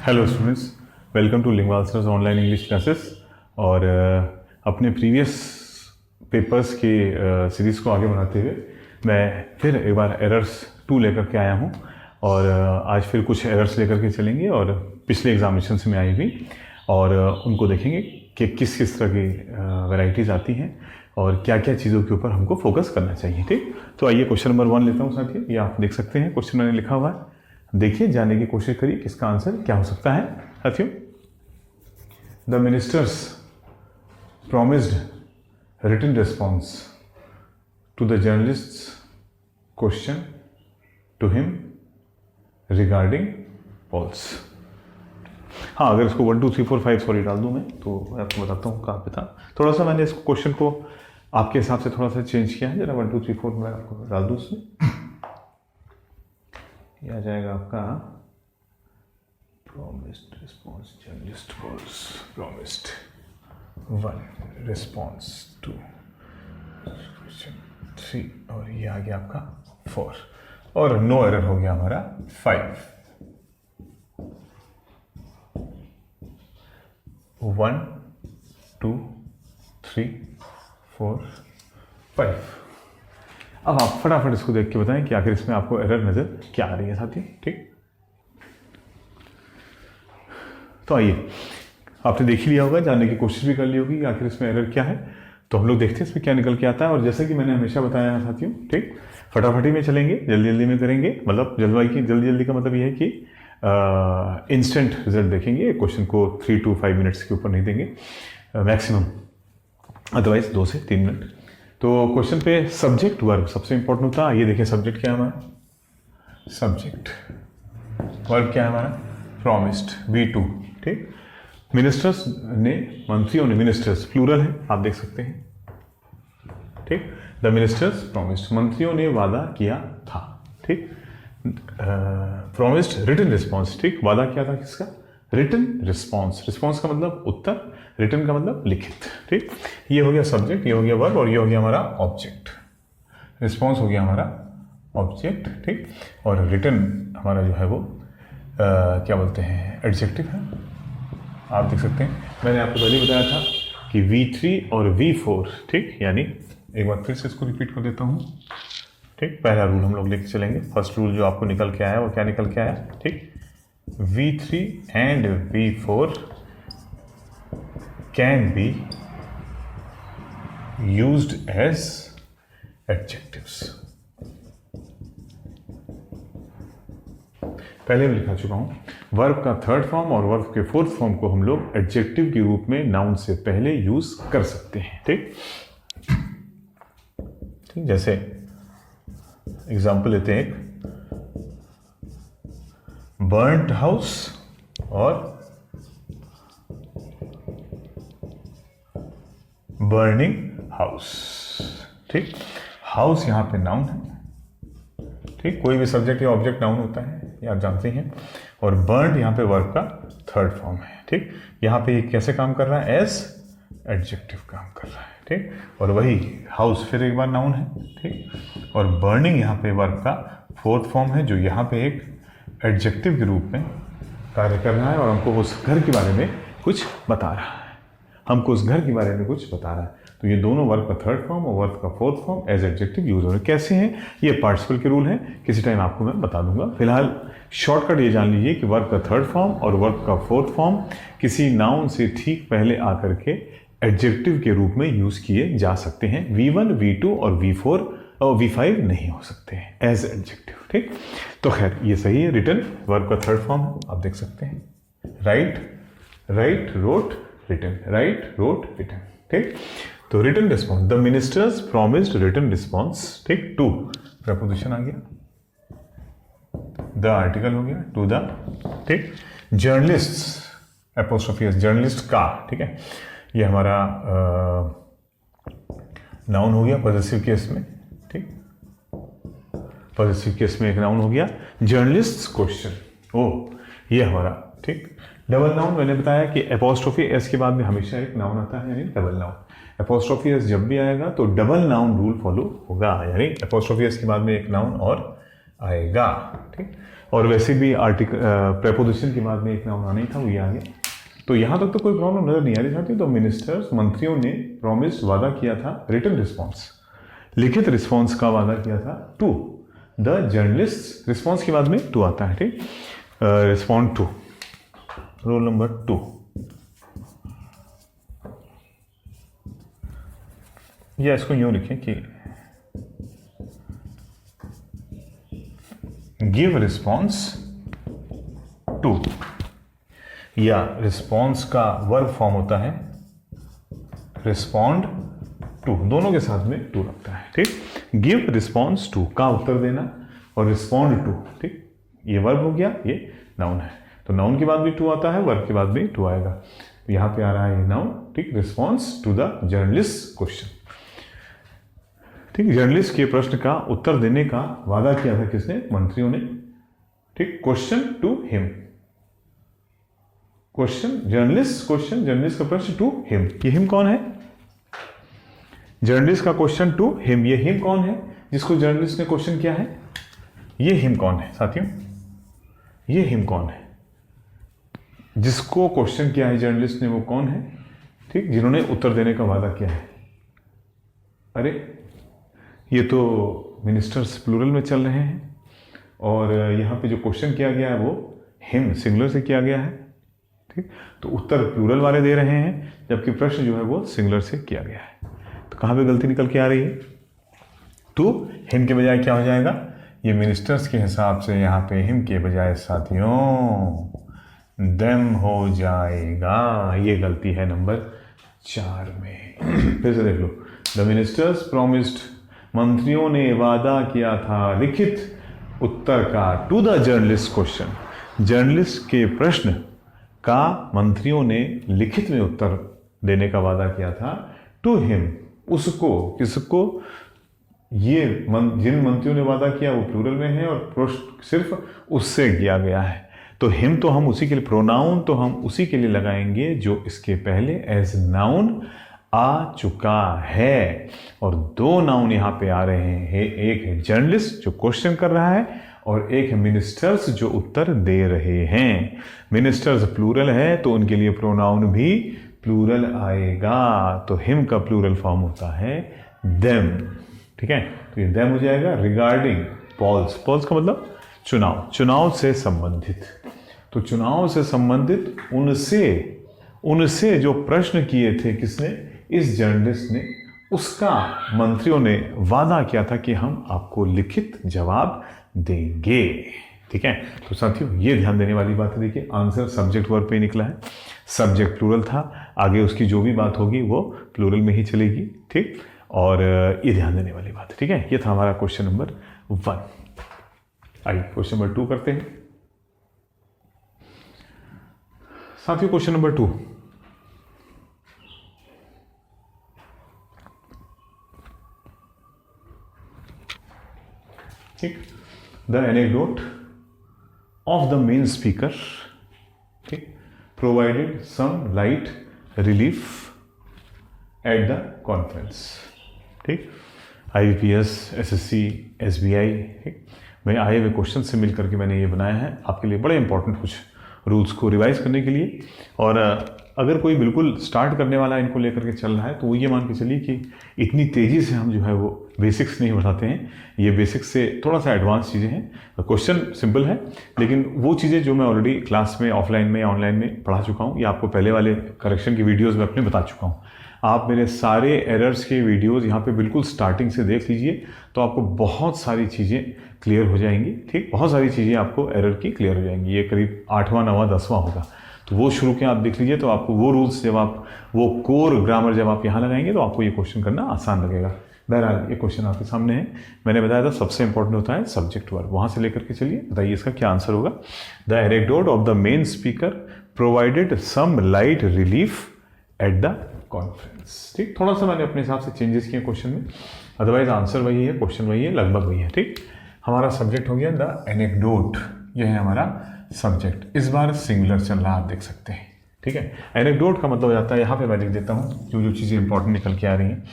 Hello students, welcome to Lingualsirs online English classes. और अपने previous papers की series को आगे बढ़ाते हुए मैं फिर एक बार एरर्स 2 लेकर के आया हूँ। और आज फिर कुछ एरर्स लेकर के चलेंगे और पिछले एग्जामिनेशन से में आई हुई और उनको देखेंगे कि किस किस तरह की वैरायटीज़ आती हैं और क्या क्या चीज़ों के ऊपर हमको फोकस करना चाहिए। ठीक, तो आइए क्वेश्चन नंबर 1 लेता हूँ साथियों। ये आप देख सकते हैं, क्वेश्चन मैंने लिखा हुआ है, देखिए जानने की कोशिश करिए कि इसका आंसर क्या हो सकता है साथियों। The ministers promised written response to the journalists question to him regarding polls. हाँ, अगर इसको 1 2 3 4 5 सॉरी डाल दूँ मैं तो मैं आपको बताता हूँ कहाँ पे था। थोड़ा सा मैंने इस क्वेश्चन को आपके हिसाब से थोड़ा सा चेंज किया है। जरा 1 2 3 4 मैं आपको डाल दूँ उसमें। ये आ जाएगा आपका promised response journalist was promised 1 response to question 3 और ये आ गया आपका 4 और नो एरर हो गया हमारा 5। 1 2 3 4 5। अब आप फटाफट इसको देख के बताएं कि आखिर इसमें आपको एरर नजर क्या आ रही है साथी। ठीक, तो आइए, आपने देख ही लिया होगा, जानने की कोशिश भी कर ली होगी कि आखिर इसमें एरर क्या है। तो हम लोग देखते हैं इसमें क्या निकल के आता है। और जैसे कि मैंने हमेशा बताया है साथियों, ठीक, फटाफटी में चलेंगे, जल्दी जल्दी में करेंगे। मतलब जल्दी जल्दी का मतलब ये है कि इंस्टेंट रिजल्ट देखेंगे। क्वेश्चन को 3 to 5 मिनट्स के ऊपर नहीं देंगे मैक्सिमम, अदरवाइज 2 से 3 मिनट। तो क्वेश्चन पे सब्जेक्ट वर्ब सबसे इंपॉर्टेंट होता है। ये देखिए सब्जेक्ट क्या है हमारा, सब्जेक्ट। वर्ब क्या है हमारा, प्रॉमिस्ड, V2। ठीक, मिनिस्टर्स ने, मंत्रियों ने, मिनिस्टर्स प्लूरल है आप देख सकते हैं। ठीक, द मिनिस्टर्स प्रॉमिस्ड, मंत्रियों ने वादा किया था। ठीक, प्रॉमिस्ड रिटन रिस्पॉन्स, ठीक, वादा किया था किसका, रिटन रिस्पॉन्स। रिस्पॉन्स का मतलब उत्तर, रिटन का मतलब लिखित। ठीक, ये हो गया सब्जेक्ट, ये हो गया वर्ब और ये हो गया हमारा ऑब्जेक्ट। रिस्पॉन्स हो गया हमारा ऑब्जेक्ट। ठीक, और रिटन हमारा जो है वो क्या बोलते हैं, एडजेक्टिव है। आप देख सकते हैं, मैंने आपको पहले बताया था कि V3 और V4, ठीक, यानी एक बार फिर से इसको रिपीट कर देता हूँ। ठीक, पहला रूल हम लोग लेके चलेंगे। फर्स्ट रूल जो आपको निकल के आया वो क्या निकल के आया, ठीक, V3 and V4 can be used as adjectives. पहले मैं लिखा चुका हूं, वर्ब का थर्ड फॉर्म और वर्ब के फोर्थ फॉर्म को हम लोग एडजेक्टिव के रूप में नाउन से पहले यूज कर सकते हैं। ठीक, ठीक, जैसे एग्जांपल लेते हैं, एक बर्न्ट हाउस और बर्निंग हाउस। ठीक, हाउस यहां पे नाउन है। ठीक, कोई भी सब्जेक्ट या ऑब्जेक्ट नाउन होता है, ये आप जानते हैं। और बर्न्ड यहाँ पे वर्ब का थर्ड फॉर्म है। ठीक, यहाँ पे कैसे काम कर रहा है, एज एडजेक्टिव काम कर रहा है। ठीक, और वही हाउस फिर एक बार नाउन है। ठीक, और बर्निंग यहाँ पे वर्ब का फोर्थ फॉर्म है, जो यहाँ पे एक एडजेक्टिव के रूप में कार्य कर रहा है और हमको उस घर के बारे में कुछ बता रहा है। हमको उस घर के बारे में कुछ बता रहा है। तो ये दोनों वर्ब का थर्ड फॉर्म और वर्ब का fourth form as adjective use हो रहे हैं। कैसे हैं ये, पार्टिसिपल के रूल हैं, किसी टाइम आपको मैं बता दूंगा। फिलहाल शॉर्टकट ये जान लीजिए कि वर्ब का थर्ड फॉर्म और वर्ब का फोर्थ फॉर्म किसी नाउन से ठीक पहले आकर के एडजेक्टिव के रूप में यूज किए जा सकते हैं। V1 V2 और V4 और V5 नहीं हो सकते हैं एज एडजेक्टिव। ठीक, तो खैर ये सही है। रिटन वर्ब का थर्ड फॉर्म है, आप देख सकते हैं। Right, right, wrote, written, right, wrote, written. ठीक, तो written response, the ministers promised written response. ठीक, टू प्रपोजिशन आ गया, द आर्टिकल हो गया, टू द। ठीक, जर्नलिस्ट एपोस्ट्रोफी एस, जर्नलिस्ट का। ठीक है, ये हमारा नाउन हो गया पॉजेसिव केस में। ठीक, पॉजेसिव केस में एक नाउन हो गया। जर्नलिस्ट क्वेश्चन, ओ ये हमारा, ठीक, डबल नाउन। मैंने बताया कि एपोस्ट्रोफी एस के बाद में हमेशा एक नाउन आता है, यानी डबल नाउन। एपोस्ट्रोफी एस जब भी आएगा तो डबल नाउन रूल फॉलो होगा, यानी एपोस्ट्रोफी एस के बाद में एक नाउन और आएगा। ठीक, और वैसे भी आर्टिकल प्रेपोजिशन के बाद में एक नाउन आना ही था, वो ये आ गया। तो यहाँ तक तो कोई प्रॉब्लम नजर नहीं आ रही साथियों। तो मिनिस्टर्स, मंत्रियों ने प्रॉमिस, वादा किया था, रिटन रिस्पॉन्स, लिखित रिस्पॉन्स का वादा किया था टू द जर्नलिस्ट। रिस्पॉन्स के बाद में टू आता है, ठीक। रिस्पॉन्ड टू, रूल नंबर 2, या इसको यूं लिखें कि गिव रिस्पॉन्स टू, या रिस्पॉन्स का वर्ब फॉर्म होता है रिस्पॉन्ड टू, दोनों के साथ में टू लगता है, ठीक। गिव रिस्पॉन्स टू का उत्तर देना, और रिस्पॉन्ड टू, ठीक, ये वर्ब हो गया, ये नाउन है। तो नाउन के बाद भी टू आता है, वर्ब के बाद भी टू आएगा। यहां पे आ रहा है नाउन, ठीक, response to the journalist question, ठीक। जर्नलिस्ट के प्रश्न का उत्तर देने का वादा किया था किसने? मंत्रियों ने, ठीक। Question to him, question journalist, question journalist का प्रश्न टू हिम। ये हिम कौन है? जर्नलिस्ट का क्वेश्चन टू हिम, ये हिम कौन है जिसको जर्नलिस्ट ने क्वेश्चन किया है? ये हिम कौन है साथियों? ये हिम कौन है जिसको क्वेश्चन किया है जर्नलिस्ट ने? वो कौन है, ठीक, जिन्होंने उत्तर देने का वादा किया है? अरे ये तो मिनिस्टर्स प्लूरल में चल रहे हैं, और यहाँ पे जो क्वेश्चन किया गया है वो हिम सिंगुलर से किया गया है, ठीक। तो उत्तर प्लूरल वाले दे रहे हैं, जबकि प्रश्न जो है वो सिंगुलर से किया गया है। तो कहाँ पे गलती निकल के आ रही है? टू हिम के बजाय क्या हो जाएगा? ये मिनिस्टर्स के हिसाब से यहाँ पे हिम के बजाय साथियों देम हो जाएगा। ये गलती है नंबर 4 में। फिर से देख लो, द मिनिस्टर्स प्रॉमिस्ड, मंत्रियों ने वादा किया था लिखित उत्तर का to the journalist question, journalist के प्रश्न का मंत्रियों ने लिखित में उत्तर देने का वादा किया था टू हिम, उसको, किसको? ये जिन मंत्रियों ने वादा किया वो प्लूरल में है, और प्रश्न सिर्फ उससे किया गया है। तो हिम तो हम उसी के लिए, प्रोनाउन तो हम उसी के लिए लगाएंगे जो इसके पहले एज नाउन आ चुका है। और दो नाउन यहां पे आ रहे हैं, एक है जर्नलिस्ट जो क्वेश्चन कर रहा है, और एक है मिनिस्टर्स जो उत्तर दे रहे हैं। मिनिस्टर्स प्लूरल है तो उनके लिए प्रोनाउन भी प्लूरल आएगा। तो हिम का प्लूरल फॉर्म होता है देम, ठीक है। तो ये देम हो जाएगा। रिगार्डिंग पॉल्स, पॉल्स का मतलब चुनाव, चुनाव से संबंधित। तो चुनाव से संबंधित उनसे जो प्रश्न किए थे किसने? इस जर्नलिस्ट ने, उसका मंत्रियों ने वादा किया था कि हम आपको लिखित जवाब देंगे, ठीक है। तो साथियों ये ध्यान देने वाली बात है। देखिए आंसर सब्जेक्ट वर्ब पे निकला है, सब्जेक्ट प्लूरल था, आगे उसकी जो भी बात होगी वो प्लूरल में ही चलेगी, ठीक। और ये ध्यान देने वाली बात है, ठीक है। ये था हमारा क्वेश्चन नंबर 1। आइए क्वेश्चन नंबर 2 करते हैं साथियों। क्वेश्चन नंबर 2, ठीक। The anecdote of the main speaker, ठीक, provided some light relief at the conference, ठीक। IBPS, SSC, SBI, ठीक, में आए हुए क्वेश्चन से मिलकर के मैंने ये बनाया है आपके लिए, बड़े इंपॉर्टेंट कुछ रूल्स को रिवाइज करने के लिए। और अगर कोई बिल्कुल स्टार्ट करने वाला इनको लेकर के चल रहा है तो वो ये मान के चलिए कि इतनी तेज़ी से हम जो है वो बेसिक्स नहीं बढ़ाते हैं। ये बेसिक्स से थोड़ा सा एडवांस चीज़ें हैं। क्वेश्चन सिंपल है, लेकिन वो चीज़ें जो मैं ऑलरेडी क्लास में, ऑफलाइन में या ऑनलाइन में पढ़ा चुका हूँ, या आपको पहले वाले करेक्शन की वीडियोज़ में अपने बता चुका हूँ। आप मेरे सारे एरर्स के वीडियोज़ यहाँ पे बिल्कुल स्टार्टिंग से देख लीजिए, तो आपको बहुत सारी चीज़ें क्लियर हो जाएंगी, ठीक। बहुत सारी चीज़ें आपको एरर की क्लियर हो जाएंगी। ये करीब 8वां 9वां 10वां होगा, तो वो शुरू के आप देख लीजिए, तो आपको वो रूल्स जब आप, वो कोर ग्रामर जब आप यहाँ लगाएंगे तो आपको ये क्वेश्चन करना आसान लगेगा। बहरहाल ये क्वेश्चन आपके सामने है। मैंने बताया था सबसे इंपॉर्टेंट होता है सब्जेक्ट वर्ब, वहाँ से लेकर के चलिए, बताइए इसका क्या आंसर होगा। The anecdote of the main speaker provided some light relief at the conference, ठीक। थोड़ा सा मैंने अपने हिसाब से चेंजेस किए क्वेश्चन में, अदरवाइज आंसर वही है, क्वेश्चन वही है, लगभग वही है, ठीक। हमारा सब्जेक्ट हो गया द एनेक्डोट, यह है हमारा सब्जेक्ट। इस बार सिंगुलर चल रहा, आप देख सकते हैं, ठीक है। एनेक्डोट का मतलब हो जाता है, यहाँ पे मैं लिख देता हूँ जो जो चीज़ें इंपॉर्टेंट निकल के आ रही हैं।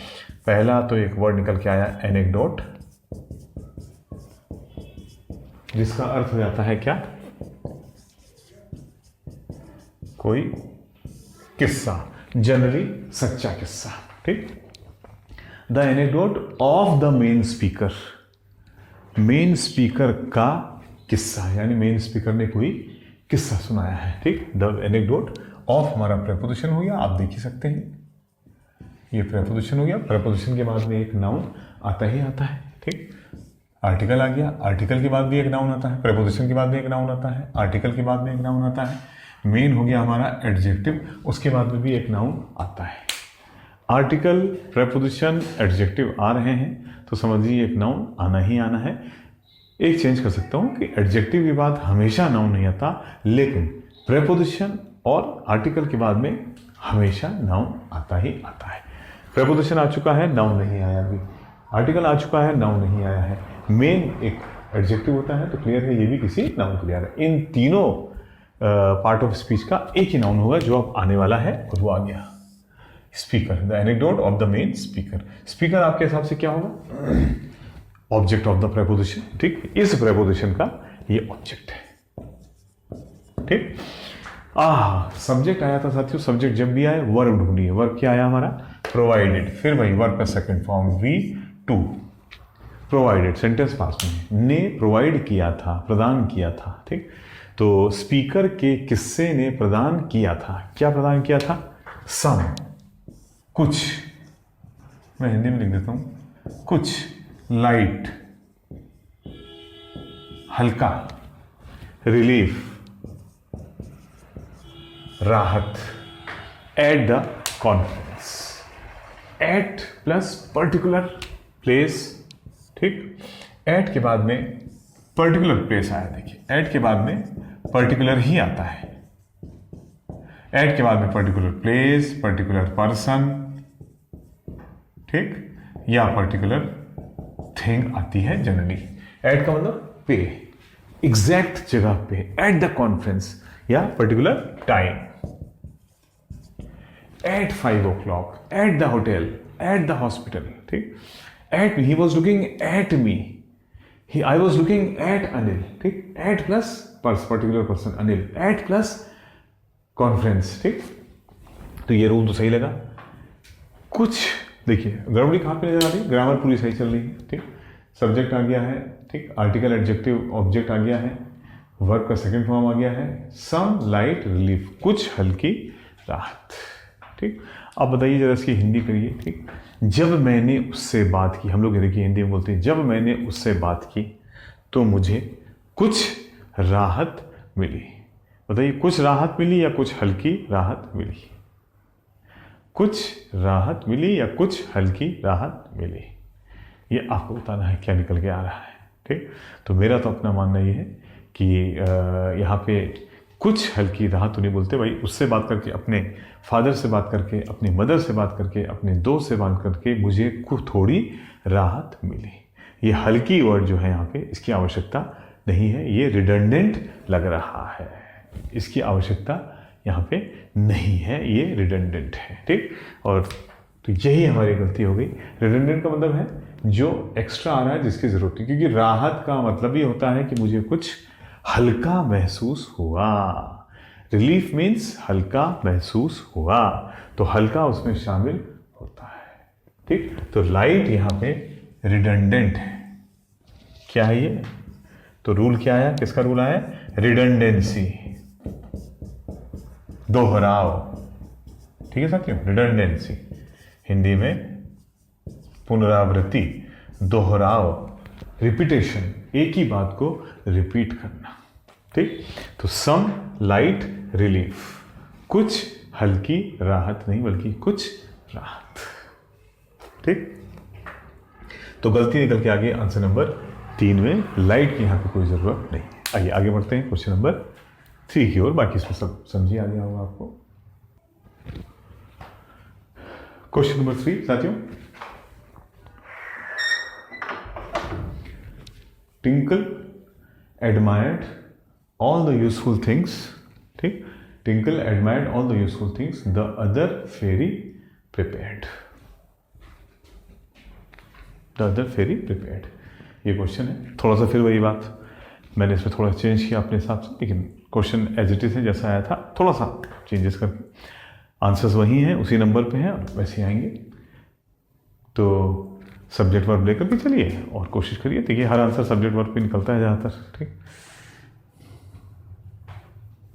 पहला तो एक वर्ड निकल के आया एनेक्डोट, जिसका अर्थ हो जाता है क्या, कोई किस्सा, जनरली सच्चा किस्सा। ठीक। The anecdote of the main speaker, main speaker का किस्सा, यानी मेन स्पीकर ने कोई किस्सा सुनाया है। ठीक। द एनेक्डोट ऑफ हमारा प्रेपोजिशन हो गया, आप देख ही सकते हैं ये प्रेपोजिशन हो गया। प्रेपोजिशन के बाद में एक नाउन आता ही आता है। ठीक। आर्टिकल आ गया, आर्टिकल के बाद भी एक नाउन आता है, प्रेपोजिशन के बाद भी एक नाउन आता है, आर्टिकल के बाद में एक नाउन आता है। मेन हो गया हमारा एडजेक्टिव, उसके बाद में भी एक नाउन आता है। आर्टिकल, प्रेपोजिशन, एडजेक्टिव आ रहे हैं तो समझिए एक नाउन आना ही आना है। एक चेंज कर सकता हूं कि एडजेक्टिव के बाद हमेशा नाउन नहीं आता, लेकिन प्रेपोजिशन और आर्टिकल के बाद में हमेशा नाउन आता ही आता है। प्रेपोजिशन आ चुका है, नाउन नहीं आया अभी। आर्टिकल आ चुका है, नाउन नहीं आया है। मेन एक एडजेक्टिव होता है तो क्लियर है ये भी किसी नाउन को लिया है। इन तीनों पार्ट ऑफ स्पीच का एक ही नाउन होगा जो अब आने वाला है, और वो आ गया speaker. The anecdote of the main speaker. Speaker आपके हिसाब से क्या होगा, ऑब्जेक्ट ऑफ द प्रेपोजिशन। ठीक। इस प्रेपोजिशन का ये ऑब्जेक्ट है। ठीक। सब्जेक्ट आया था साथियों, सब्जेक्ट जब भी आए वर्ब ढूंढिए। वर्ब क्या आया हमारा, प्रोवाइडेड। फिर वही वर्ब का second form V two, provided, sentence पास में, ने प्रोवाइड किया था, प्रदान किया था। ठीक। तो स्पीकर के किस्से ने प्रदान किया था, क्या प्रदान किया था, सम, कुछ, मैं हिंदी में लिख देता हूं, कुछ, लाइट, हल्का, रिलीफ, राहत, at the conference. At plus particular place. ठीक। एट के बाद में पर्टिकुलर प्लेस आया, देखिए एट के बाद में पर्टिकुलर ही आता है। एट के बाद में पर्टिकुलर प्लेस, पर्टिकुलर पर्सन, ठीक, या पर्टिकुलर थिंग आती है जनरली। एट का मतलब पे, एग्जैक्ट जगह पे, एट द कॉन्फ्रेंस या particular time. At 5 o'clock, at the hotel, at the hospital. ठीक। At me, he was looking at me, I was looking at Anil. ठीक। At plus particular person Anil, at plus conference. ठीक। तो ये rule तो सही लगा। कुछ देखिए गड़बड़ी कहाँ पे नजर आ रही है, ग्रामर पूरी सही चल रही है। ठीक। सब्जेक्ट आ गया है, ठीक, आर्टिकल, एडजेक्टिव, ऑब्जेक्ट आ गया है, वर्ब का सेकंड फॉर्म आ गया है, सम लाइट रिलीफ, कुछ हल्की राहत। ठीक। अब बताइए जरा इसकी हिंदी करिए। ठीक। जब मैंने उससे बात की, हम लोग देखिए हिंदी में बोलते हैं जब मैंने उससे बात की तो मुझे कुछ राहत मिली। बताइए कुछ राहत मिली या कुछ हल्की राहत मिली, कुछ राहत मिली या कुछ हल्की राहत मिली, ये आपको बताना है क्या निकल के आ रहा है। ठीक। तो मेरा तो अपना मानना ये है कि यहाँ पे कुछ हल्की राहत तो नहीं बोलते भाई, उससे बात करके, अपने फादर से बात करके, अपनी मदर से बात करके, अपने दोस्त से बात करके मुझे कुछ थोड़ी राहत मिली। ये हल्की वर्ड जो है यहाँ पे, इसकी आवश्यकता नहीं है, ये रिडंडेंट लग रहा है, इसकी आवश्यकता यहाँ पे नहीं है, ये रिडंडेंट है। ठीक। और तो यही हमारी गलती हो गई। रिडंडेंट का मतलब है जो एक्स्ट्रा आ रहा है, जिसकी जरूरत है, क्योंकि राहत का मतलब ये होता है कि मुझे कुछ हल्का महसूस हुआ। रिलीफ मीन्स हल्का महसूस हुआ, तो हल्का उसमें शामिल होता है। ठीक। तो लाइट यहाँ पे रिडंडेंट है। क्या है ये, तो रूल क्या आया, किसका रूल आया, रिडंडेंसी, दोहराव। ठीक है साथियों, रिडंडेंसी हिंदी में पुनरावृत्ति, दोहराव, रिपीटेशन, एक ही बात को रिपीट करना। ठीक। तो सम लाइट रिलीफ, कुछ हल्की राहत नहीं बल्कि कुछ राहत। ठीक। तो गलती निकल के आगे आंसर नंबर 3 में लाइट की यहां पे कोई जरूरत नहीं। आइए आगे बढ़ते हैं क्वेश्चन नंबर 3 की ओर। बाकी इसमें सब समझिए आ गया होगा आपको। क्वेश्चन नंबर 3 साथियों, tinkle admired all the useful things, ठीक, tinkle admired all the useful things the other fairy prepared, the other fairy prepared। ये क्वेश्चन है, थोड़ा सा फिर वही बात, मैंने इसमें थोड़ा चेंज किया अपने हिसाब से, लेकिन क्वेश्चन एज इट इज है जैसा आया था, थोड़ा सा चेंजेस कर, आंसर्स वही हैं, उसी नंबर पे हैं, वैसे ही आएंगे। तो सब्जेक्ट वर्ब लेकर के चलिए और कोशिश करिए। देखिए हर आंसर सब्जेक्ट वर्ब पे निकलता है ज़्यादातर। ठीक,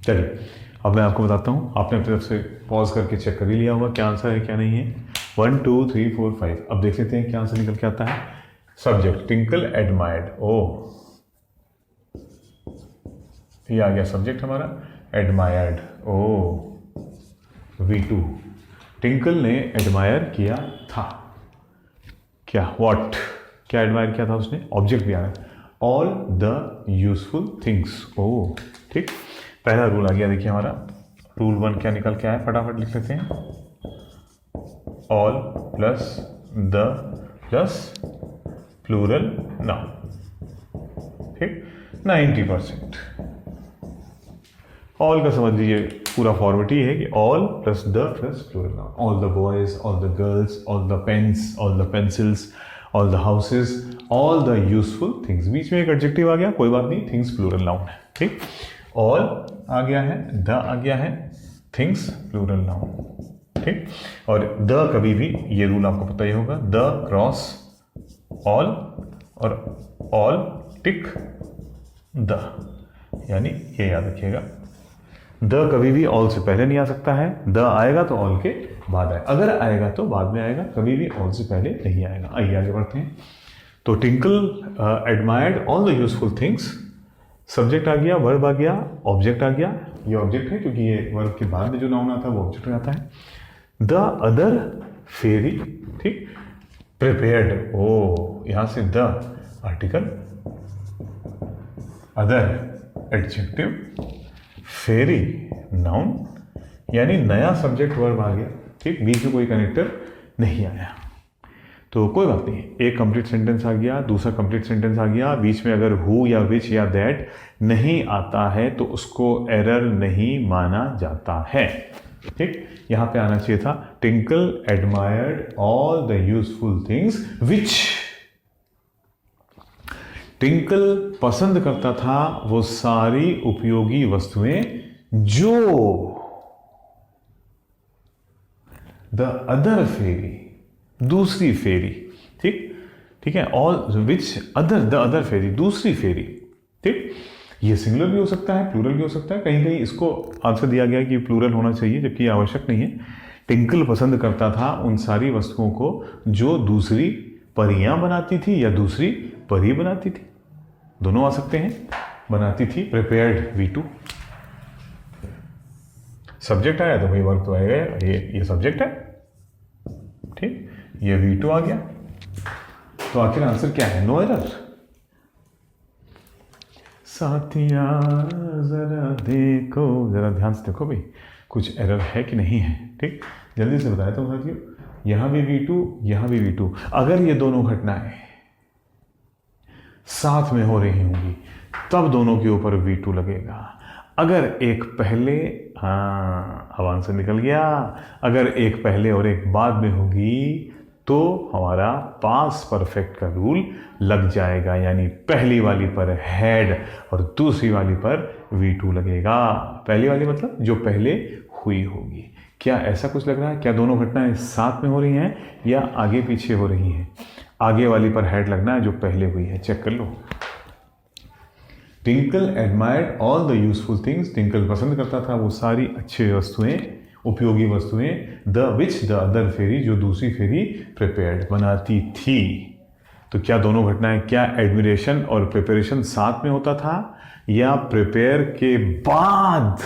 चलिए अब मैं आपको बताता हूँ। आपने अपनी तरफ से पॉज करके चेक कर ही लिया होगा क्या आंसर है क्या नहीं है। 1 2 3 4 5। अब देख लेते हैं क्या आंसर निकल के आता है। सब्जेक्ट टिंकल एडमायर्ड, ओ ये आ गया सब्जेक्ट हमारा। एडमायर्ड, ओ V2। टिंकल ने एडमायर किया था क्या, व्हाट, क्या एडमायर किया था उसने, ऑब्जेक्ट भी आ रहा है। ऑल द यूजफुल थिंग्स, ओ ठीक। पहला रूल आ गया, देखिए हमारा रूल 1 क्या निकल के आया, फटाफट लिख लेते हैं। All plus the plus plural noun, ठीक। 90%। ऑल का समझ लीजिए पूरा फॉर्मेट ही है कि all plus the plus plural noun. All the boys, all the girls, all the pens, all the pencils, all the houses, all the useful things. बीच में एक एडजेक्टिव आ गया, कोई बात नहीं, थिंग्स प्लूरल नाउन है, ठीक। ऑल आ गया है, द आ गया है, थिंग्स प्लूरल नाउन, ठीक। और द कभी भी, ये रूल आपको पता ही होगा, द क्रॉस ऑल और ऑल टिक द, यानी ये याद रखिएगा, द कभी भी ऑल से पहले नहीं आ सकता है। द आएगा तो ऑल के बाद आएगा, अगर आएगा तो बाद में आएगा, कभी भी ऑल से पहले नहीं आएगा। आइए आगे बढ़ते हैं। तो Tinkle admired all the useful things, subject आ गया, वर्ब आ गया, ऑब्जेक्ट आ गया। ये ऑब्जेक्ट है क्योंकि ये वर्ब के बाद में जो नाउन आता है वो ऑब्जेक्ट हो जाता है। द अदर फेरी, ठीक। प्रिपेयर्ड, ओ यहां से the article, other adjective, ferry noun, यानी नया सब्जेक्ट वर्ब आ गया, ठीक। बीच में कोई कनेक्टर नहीं आया तो कोई बात नहीं, एक कंप्लीट सेंटेंस आ गया, दूसरा कंप्लीट सेंटेंस आ गया। बीच में अगर हु या विच या दैट नहीं आता है तो उसको एरर नहीं माना जाता है, ठीक। यहां पे आना चाहिए था tinkle admired all the useful things which, tinkle पसंद करता था वो सारी उपयोगी वस्तुएं जो द अदर फेरी, दूसरी फेरी, ठीक, ठीक है। All which other, the other fairy, दूसरी फेरी, ठीक। ये सिंगुलर भी हो सकता है, प्लूरल भी हो सकता है। कहीं कहीं इसको आंसर दिया गया कि प्लूरल होना चाहिए, जबकि आवश्यक नहीं है। टिंकल पसंद करता था उन सारी वस्तुओं को जो दूसरी परियां बनाती थी या दूसरी परी बनाती थी, दोनों आ सकते हैं। बनाती थी, प्रिपेयर्ड V2। सब्जेक्ट आया तो भाई वर्ब तो आएगा, ये सब्जेक्ट है, ठीक। ये V2 आ गया, तो आखिर आंसर क्या है, नो एरर। साथिया जरा देखो, जरा ध्यान से देखो भाई कुछ एरर है कि नहीं है, ठीक। जल्दी से बताया तो साथियों, यहां भी V2, यहां भी V2। अगर ये दोनों घटनाएं साथ में हो रही होंगी तब दोनों के ऊपर V2 लगेगा। अगर एक पहले, हाँ अब आंसर निकल गया, अगर एक पहले और एक बाद में होगी तो हमारा पास्ट परफेक्ट का रूल लग जाएगा, यानी पहली वाली पर हैड और दूसरी वाली पर V2 लगेगा। पहली वाली मतलब जो पहले हुई होगी। क्या ऐसा कुछ लग रहा है, क्या दोनों घटनाएं साथ में हो रही हैं या आगे पीछे हो रही हैं? आगे वाली पर हेड लगना है जो पहले हुई है, चेक कर लो। Tinkle admired all the useful things, Tinkle पसंद करता था वो सारी अच्छी वस्तुएं, उपयोगी वस्तुएं। The which the other fairy, जो दूसरी फेरी प्रिपेयर्ड बनाती थी। तो क्या दोनों घटनाएं, क्या एडमिरेशन और प्रिपरेशन साथ में होता था या प्रिपेयर के बाद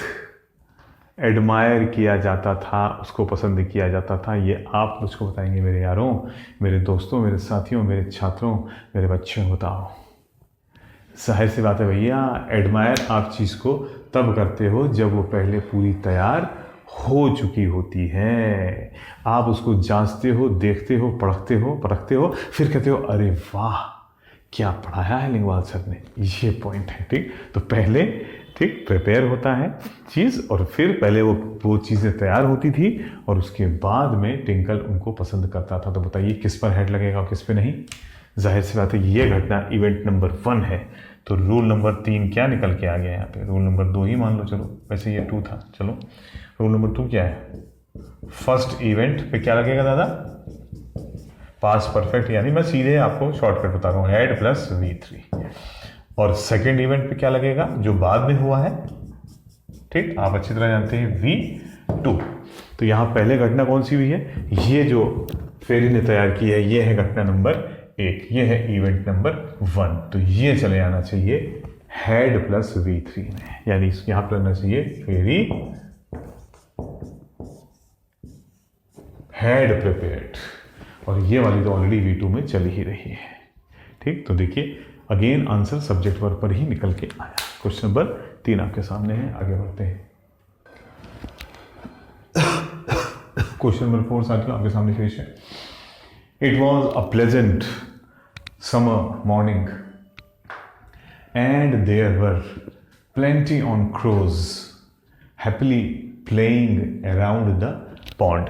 एडमायर किया जाता था, उसको पसंद किया जाता था? ये आप मुझको बताएंगे मेरे यारों, मेरे दोस्तों, मेरे साथियों, मेरे छात्रों, मेरे बच्चों, बताओ। जाहिर सी बात है भैया, एडमायर आप चीज़ को तब करते हो जब वो पहले पूरी तैयार हो चुकी होती है। आप उसको जांचते हो, देखते हो, परखते हो, फिर कहते हो अरे वाह क्या पढ़ाया है लिंगवाल सर ने, ये पॉइंट है, ठीक। तो पहले, ठीक, प्रिपेयर होता है चीज़ और फिर पहले वो चीज़ें तैयार होती थी और उसके बाद में टिंकल उनको पसंद करता था। तो बताइए किस पर हेड लगेगा और किस पे नहीं? जाहिर सी बात है ये घटना इवेंट नंबर 1 है, तो रूल नंबर 3 क्या निकल के आ गया यहाँ पे? रूल नंबर 2 ही मान लो, चलो वैसे ये 2 था, चलो रूल नंबर 2 क्या है? फर्स्ट इवेंट पे क्या लगेगा दादा? पास्ट परफेक्ट, यानी मैं सीधे आपको शॉर्टकट बता रहा हूँ, हैड प्लस V3। और सेकेंड इवेंट पे क्या लगेगा? जो बाद में हुआ है, ठीक, आप अच्छी तरह जानते हैं, V2। तो यहाँ पहले घटना कौन सी हुई है? ये जो फेरी ने तैयार की है, ये है घटना नंबर 1, ये है इवेंट नंबर 1। तो ये चले आना चाहिए हैड प्लस V3 में, यानी यहाँ पर लगना चाहिए फेरी हैड प्रिपेयर्ड, और ये वाली तो ऑलरेडी V2 में चली ही रही है। ठीक, तो देखिए अगेन आंसर सब्जेक्ट वर्ब पर ही निकल के आया। क्वेश्चन नंबर 3 आपके सामने है, आगे बढ़ते हैं। क्वेश्चन नंबर 4 साथियों आपके सामने पेश है। It was a pleasant summer morning and there were plenty on crows happily playing around the pond.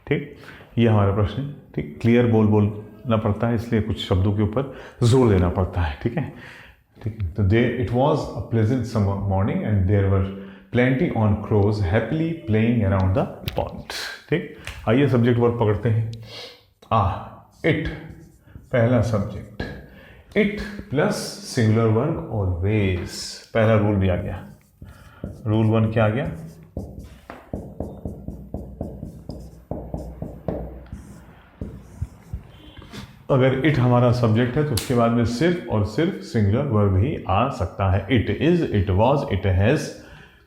ठीक, ये हमारा प्रश्न है। ठीक, क्लियर बोलना पड़ता है, इसलिए कुछ शब्दों के ऊपर जोर देना पड़ता है। ठीक है, ठीक है। तो it was a pleasant summer morning and there were plenty on crows happily playing around the pond. ठीक, आइए सब्जेक्ट वर्ब पकड़ते हैं। इट पहला subject, it plus singular verb always, पहला रूल भी आ गया। रूल 1 क्या आ गया? अगर इट हमारा सब्जेक्ट है तो उसके बाद में सिर्फ और सिर्फ सिंगुलर वर्ब ही आ सकता है। It is, it was, it has,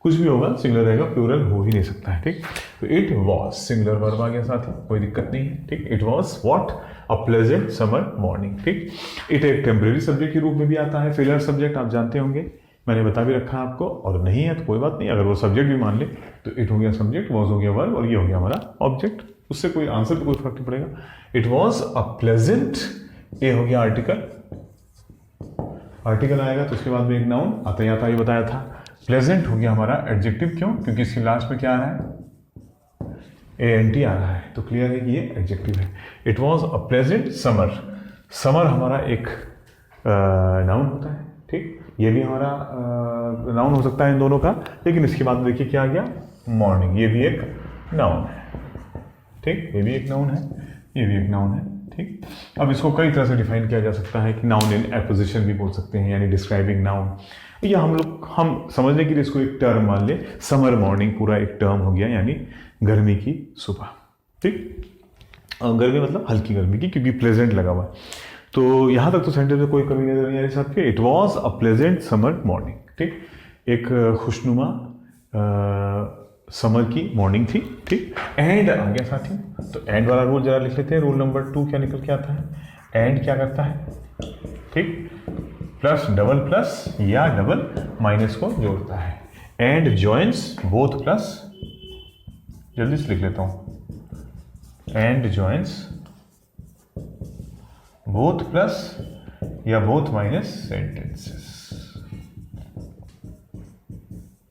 कुछ भी होगा सिंगुलर रहेगा, प्लूरल हो ही नहीं सकता है। ठीक, तो इट वॉज सिंगुलर वर्ब आ गया साथी, कोई दिक्कत नहीं है। ठीक, it was what? A pleasant summer morning. ठीक, इट एक टेम्परेरी सब्जेक्ट के रूप में भी आता है, फेलियर सब्जेक्ट आप जानते होंगे, मैंने बता भी रखा है आपको, और नहीं है तो कोई बात नहीं, अगर वो सब्जेक्ट भी मान ले तो इट हो गया सब्जेक्ट, वॉज हो गया वर्ब, और ये हो गया हमारा ऑब्जेक्ट, उससे कोई आंसर पे कोई फर्क नहीं पड़ेगा। इट वॉज अ प्लेजेंट, ये हो गया आर्टिकल, आर्टिकल आएगा तो उसके बाद में एक नाउन आता ही बताया था। प्लेजेंट हो गया हमारा एडजेक्टिव, क्यों? क्योंकि इसके लास्ट में क्या आ रहा है? ANT आ रहा है, तो क्लियर है कि ये एडजेक्टिव है। It was a pleasant summer, summer हमारा एक नाउन होता है। ठीक, ये भी हमारा नाउन हो सकता है इन दोनों का, लेकिन इसके बाद देखिए क्या आ गया? मॉर्निंग, ये भी एक नाउन है। ठीक, ये भी एक नाउन है, ये भी एक नाउन है। ठीक, अब इसको कई तरह से डिफाइन किया जा सकता है कि नाउन इन एपोजिशन भी बोल सकते हैं, यानी डिस्क्राइबिंग नाउन, या हम समझने के लिए इसको एक टर्म मान ले, समर मॉर्निंग पूरा एक टर्म हो गया, यानी गर्मी की सुबह। ठीक, गर्मी मतलब हल्की गर्मी की, क्योंकि प्लेजेंट लगा हुआ है। तो यहाँ तक तो सेंटेंस में कोई कमी नजर नहीं आ रही साथ। It was a pleasant summer morning. ठीक, एक खुशनुमा समर की मॉर्निंग थी। ठीक, एंड आ गया साथी, तो एंड वाला रूल जरा लिख लेते हैं। रूल नंबर 2 क्या निकल के आता है? एंड क्या करता है? ठीक, प्लस डबल प्लस या डबल माइनस को जोड़ता है। एंड जॉइंस बोथ प्लस, जल्दी से लिख लेता हूं, एंड जॉइंस बोथ प्लस या बोथ माइनस सेंटेंसेस।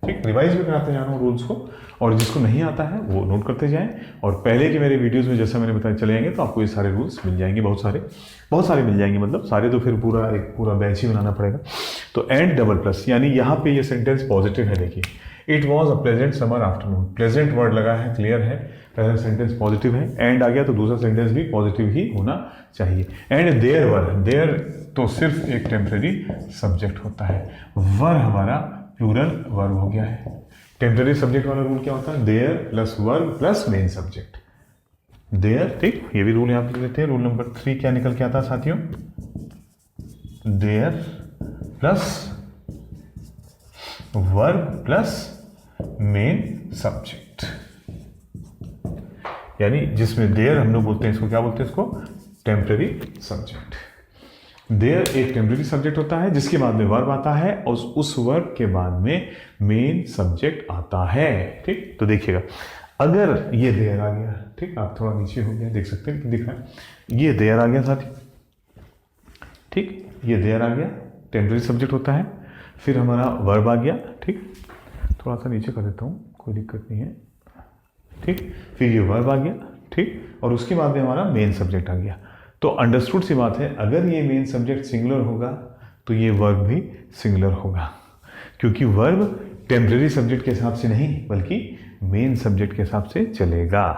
ठीक, रिवाइज भी कराते जा रहा हूँ रूल्स को, और जिसको नहीं आता है वो नोट करते जाएं, और पहले के मेरे वीडियोस में जैसा मैंने बताया चले जाएंगे, तो आपको ये सारे रूल्स मिल जाएंगे, बहुत सारे मिल जाएंगे, मतलब सारे तो फिर पूरा बैच ही बनाना पड़ेगा। तो एंड डबल प्लस, यानी यहाँ पे ये सेंटेंस पॉजिटिव है। देखिए, it was a pleasant summer afternoon, pleasant word लगा है, क्लियर है, पहला सेंटेंस पॉजिटिव है। एंड आ गया तो दूसरा सेंटेंस भी पॉजिटिव ही होना चाहिए। एंड देयर वर, देयर तो सिर्फ एक टेम्परेरी सब्जेक्ट होता है, वर हमारा प्लूरल वर्ब हो गया है। टेम्परेरी सब्जेक्ट वाला रूल क्या होता है? There plus verb plus main subject, there. ठीक, ये भी रूल यहाँ पे लेते हैं। रूल नंबर 3 क्या निकल के आता है साथियों? There plus verb plus main subject, यानी जिसमें देयर हम लोग बोलते हैं, इसको क्या बोलते हैं? इसको टेम्परेरी सब्जेक्ट। देयर एक टेम्परेरी सब्जेक्ट होता है जिसके बाद में वर्ब आता है, और उस वर्ब के बाद में मेन सब्जेक्ट आता है। ठीक, तो देखिएगा, अगर ये देयर आ गया, ठीक, आप थोड़ा नीचे हो गया, देख सकते हैं कि दिख रहा है, ये देयर आ गया साथी। ठीक, ये देयर आ गया, टेम्परेरी सब्जेक्ट होता है, फिर हमारा वर्ब आ गया। ठीक, थोड़ा सा नीचे कर देता हूँ, कोई दिक्कत नहीं है। ठीक, फिर ये वर्ब आ गया। ठीक, और उसके बाद में हमारा मेन सब्जेक्ट आ गया। तो अंडरस्टूड सी बात है, अगर ये मेन सब्जेक्ट सिंगुलर होगा तो ये वर्ब भी सिंगुलर होगा, क्योंकि वर्ब टेम्परेरी सब्जेक्ट के हिसाब से नहीं बल्कि मेन सब्जेक्ट के हिसाब से चलेगा।